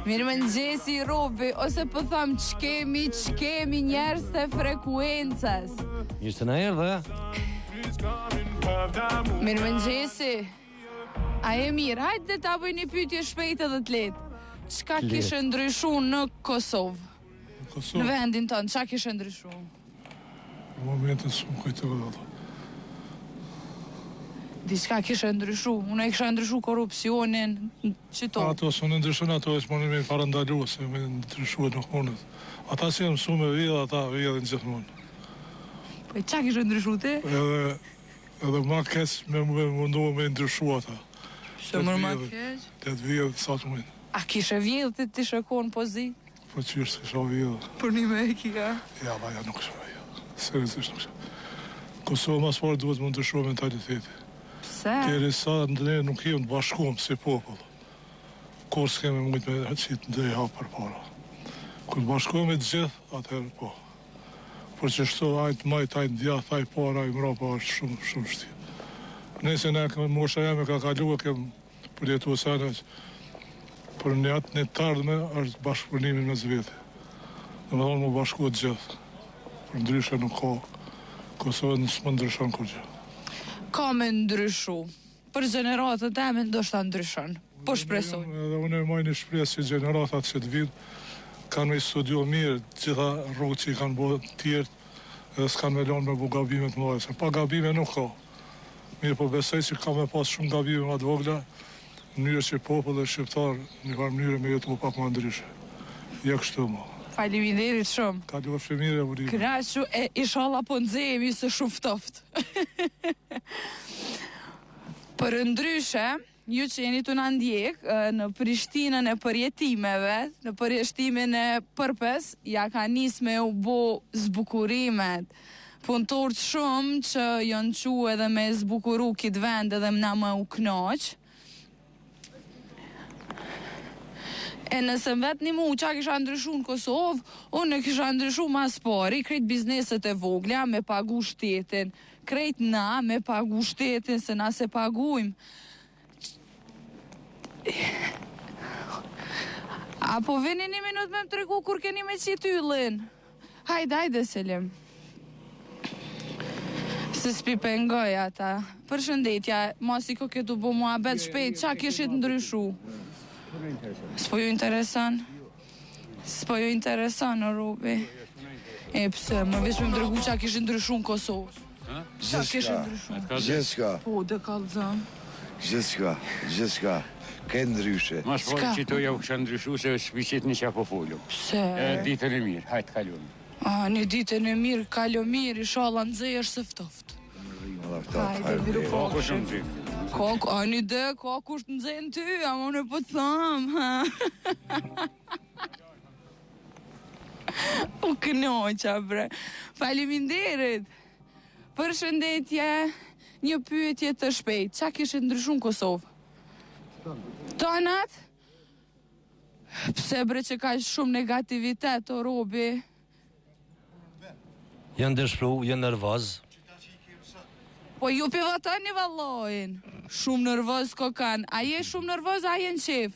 Mirë më nëgjesi Robi, ose po thëmë qkemi njerës të frekuencës. Mirë se në erdhe. Mirë më nëgjesi. A e mirë, hajtë dhe ta bëj një pyetje shpejtë dhe të letë. Qka kishë ndryshu në Kosovë? Në vendin tonë, qa kishë ndryshu? Në momentin së më kujtëve dhe ato. Diçka kishë ndryshu, unë e kishë ndryshu korupcionin, qëto? Ato së në ndryshun ato e që më në me parandalu, se me ndryshu e nuk mundet. Ata si e mësu me vijë, ata vijë në gjithmonë. Po e qa kishë ndryshu ti? Edhe ma keq me mundu me ndryshu ata. Se mërë ma keq? Të vijë sa të mujnë. A kishe vjedhë ti të shëkon pozi? Po qyrë se kisha vijë. Për një me e kika? Ja, ba ja nuk kisha vijë. Seriosisht nuk kisha. Kosovë mas parë duhet më ndryshu mentaliteti. Pse? Keri sa ne nuk jem të bashkuam si popull. Kur s'kemi mujt me qitë ndëj hapë për para. Kur bashkuam e të gjithë, atëherë po. Por që shto ajtë majtë, ajtë djath, ajtë para, ajtë mrapa, është shumë shti. Nëse ne mosha jeme ka kalu e kem përjetu e sene, për një atë një të ardhme është bashkëpërnimin me zvete. Dhe me thonë më bashku e të gjithë. Për ndryshe nuk ka, Kosovë nësë më ndryshon kur gjë. Ka me ndryshu. Për gjeneratët e me ndoshta ndryshon. Po shpresoj. Edhe unë e maj një shpresë që gjeneratat që të vidë kanë me studio mirë, gjitha rrugë që i kanë bërë tjertë, edhe s'kanë me lanë me bu gabimet më dhe, se pa gabime nuk ka. Mirë po besoj që ka me pas shumë gabime më të vogla, në mënyrë që popull dhe shqiptar një farë mënyrë me jetu pak më ndryshe. Ja kështu mo. Faleminderit shumë. Ka luftë shemire e vërimë. Krashu e ishala po nxehemi se shumë ftoft. Për ndryshe, ju që jeni të në ndjek, në Prishtinën e përjetimeve, në përjeshtimin e përpes, ja ka nis me u bo zbukurimet. Punëtor të shumë që janë qu edhe me zbukuru kitë vend edhe mna më u knoq. E nëse më vetë një mu qa kisha ndryshu në Kosovë, unë e kisha ndryshu mas pari, krejt bizneset e vogla me pagu shtetin, krejt na me pagu shtetin, se na se pagujmë. Apo vini një minut me më tregu kur keni me qitë yllin. Hajde, Selim. Se s'pi pengoj ata. Përshëndetja, mos i ko këtu bo mua bet shpejt, qa kishit ndryshu? S'po ju interesan? S'po ju interesan, o Robi? E pëse, më vesh me më dregu qa kishit ndryshu në Kosovë? Qa kishit ndryshu? Gjithka. Po, dhe kalëzëm. Gjithka. Ke ndryshe. Mas po që to ja u kësha ndryshu se shpiqit një qa po follu. Pse? Ditën e mirë, hajtë kalon. Një ditën e mirë, kalo mirë, ishala nëzej është sëftoft. Hajde, viru kokshë. Ani dhe, ka kusht nëzej në ty, a më në po të thamë. U kënoqa, bre. Faleminderit. Përshëndetje, një pyetje të shpejt. Qa kishit ndryshu në Kosovë? Tonat? Pse bre që ka shumë negativitet, o Robi? Janë dëshpru, janë nervoz. Po ju pivatoni vallojnë. Shumë nervoz ko kanë. A je shumë nervoz, a je në qef?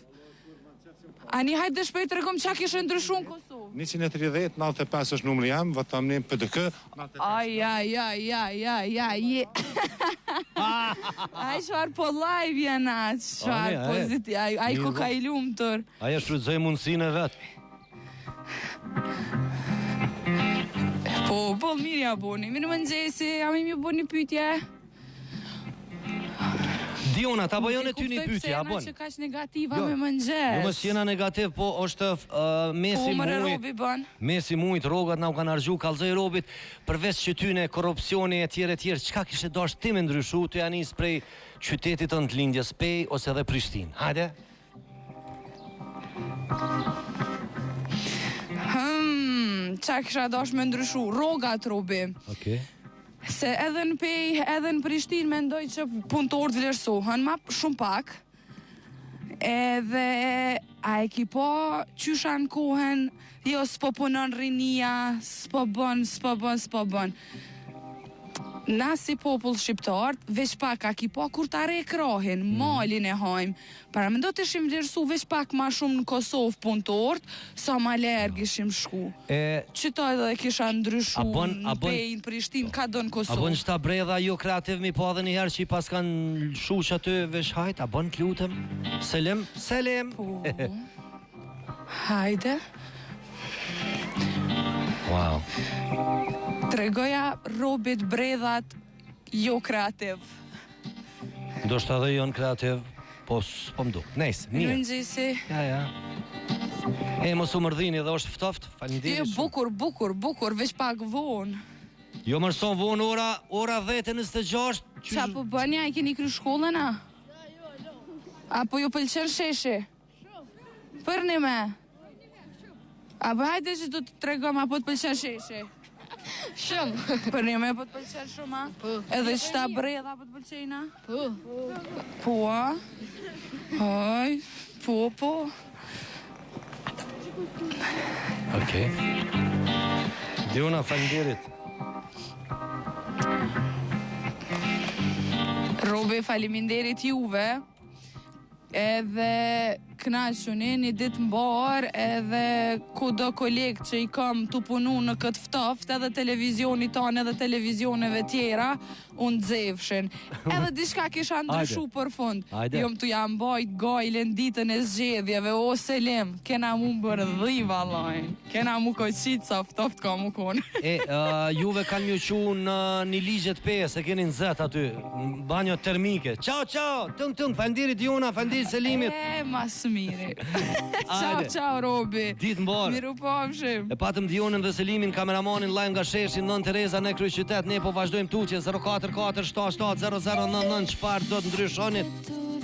Ani hajtë dhe shpejt të regom qa kishë ndryshu në Kosovë? 130, 95 është numri jam, vëtam një PDK. Aj, shfar po live janë atë, shfar pozitiv, aj ko ka i lumë tër. Aja shfrytëzoj mundësinë e vetë. Po, mirë ja boni, mirë më nëgjesi, jam i mi bo një pytje. Diona, ta bëjon e ty një pytje, a bon? Që ka që negativa me më nëgjes. Jo, mësë jena negativ, po është mesi mujt, rogat na u kanë argju, kalzoj robit, përveç që ty në korupcioni e tjere, qka kishe dasht ti me ndryshu, të janis prej qytetit të në të lindjes pej, ose dhe Prishtin. Hajde? Qa kisha dash me ndryshu, rogat, Robi. Se edhe në pej, edhe në Prishtin me ndoj që punëtorët vlerësohen ma shumë pak. Edhe a e ki po qysha në kohen, jo s'po punon rinia, s'po bën. Na si popull shqiptar, veç pak a ki pa kur ta re krahin, malin e hajm. Para me do të ishim vlerësu veç pak ma shumë në Kosovë punëtort, sa ma larg ishim shku. Qëto edhe kisha ndryshu në pejnë Prishtinë, ka do në A Kosovë. bën qëta bredha jo kreativ mi po edhe njëherë që i pas kanë shush aty vesh hajt, a bën t'lutem? Selim? Selim! Po. Hajde. Wow. Tregoja Robit bredhat jo kreativ. Do shta dhe jonë kreativ, po s'po mdu. Nejse, mirë. Mëngjesi. Ja. E, mos u mërdhini dhe është ftoft, Jo, faleminderit. bukur, veç pak vonë. Jo mërson vonë ora 10:26. Qa po bënja, i keni kry shkollën, a? Apo ju pëlqen sheshi? Për një me? Apo hajde që do të tregom, apo të pëlqen sheshi? Shumë. Për një me po të pëlqen shumë, a? Po. Edhe qëta bredha po të pëlqen, a? Po. Po, a? Haj, po. Okej. Diona, faleminderit. Robi, faleminderit juve. Edhe knaquni një ditë mbar, edhe kudo kolegë që i kam të punu në këtë ftoft, edhe televizioni tanë, edhe televizioneve tjera, unë dzevshin. Edhe diçka kisha ndryshu për fund. Hajde. Jom të jam bajt gajlen ditën e zgjedhjeve, o Selim, kena mu bërë dhiva, lajnë. Kena mu koqit sa ftoft ka mu konë. Juve kanë mju qu në një ligjet peje, se keni në zet aty, në banjo termike. Ciao, tung, faleminderit Diona, faleminderit Selimit. Mas miri. Ajde. Ciao, Robi. Ditë mbarë. Miru pafshim. E patëm Dionën dhe Selimin, kameramanin live nga sheshi Nën Tereza në Kryqëzet. Ne po vazhdojmë tutje 044 77 0099, çfarë do të ndryshoni?